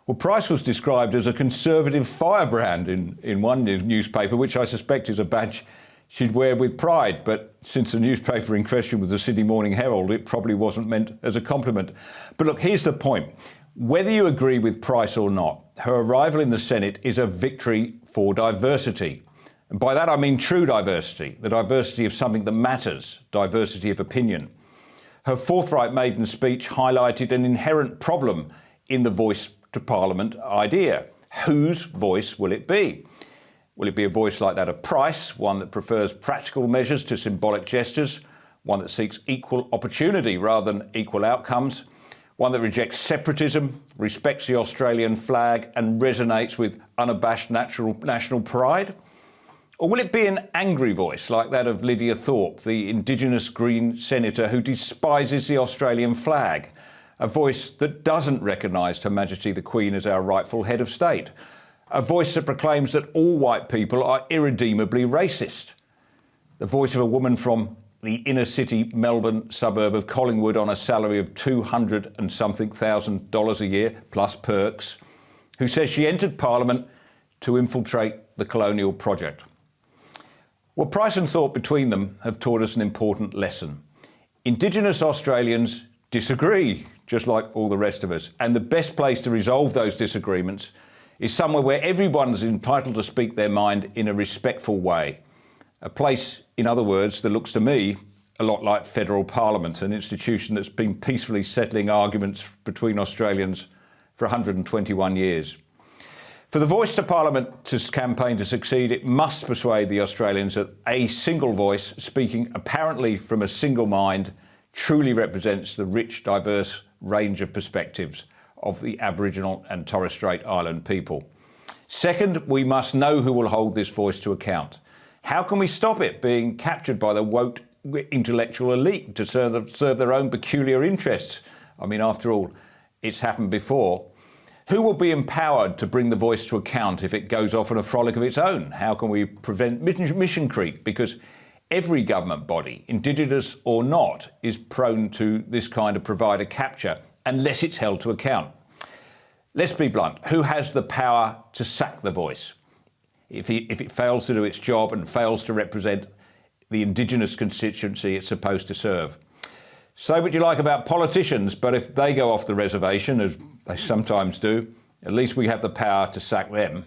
Well, Price was described as a conservative firebrand in one newspaper, which I suspect is a badge she'd wear with pride. But since the newspaper in question was the Sydney Morning Herald, it probably wasn't meant as a compliment. But look, here's the point. Whether you agree with Price or not, her arrival in the Senate is a victory for diversity. And by that I mean true diversity, the diversity of something that matters, diversity of opinion. Her forthright maiden speech highlighted an inherent problem in the voice to Parliament idea. Whose voice will it be? Will it be a voice like that of Price, one that prefers practical measures to symbolic gestures, one that seeks equal opportunity rather than equal outcomes, one that rejects separatism, respects the Australian flag and resonates with unabashed national pride? Or will it be an angry voice like that of Lydia Thorpe, the Indigenous Green senator who despises the Australian flag? A voice that doesn't recognise Her Majesty the Queen as our rightful head of state. A voice that proclaims that all white people are irredeemably racist. The voice of a woman from the inner city Melbourne suburb of Collingwood on a salary of $200 and something thousand a year, plus perks, who says she entered Parliament to infiltrate the colonial project. Well, Price and Thorpe between them have taught us an important lesson. Indigenous Australians disagree, just like all the rest of us. And the best place to resolve those disagreements is somewhere where everyone's entitled to speak their mind in a respectful way. A place, in other words, that looks to me a lot like federal parliament, an institution that's been peacefully settling arguments between Australians for 121 years. For the voice to Parliament to campaign to succeed, it must persuade the Australians that a single voice, speaking apparently from a single mind, truly represents the rich, diverse range of perspectives of the Aboriginal and Torres Strait Island people. Second, we must know who will hold this voice to account. How can we stop it being captured by the woke intellectual elite to serve their own peculiar interests? I mean, after all, it's happened before. Who will be empowered to bring the voice to account if it goes off on a frolic of its own? How can we prevent mission creep? Because every government body, Indigenous or not, is prone to this kind of provider capture unless it's held to account. Let's be blunt. Who has the power to sack the voice if it fails to do its job and fails to represent the Indigenous constituency it's supposed to serve? Say what you like about politicians, but if they go off the reservation, as they sometimes do, at least we have the power to sack them.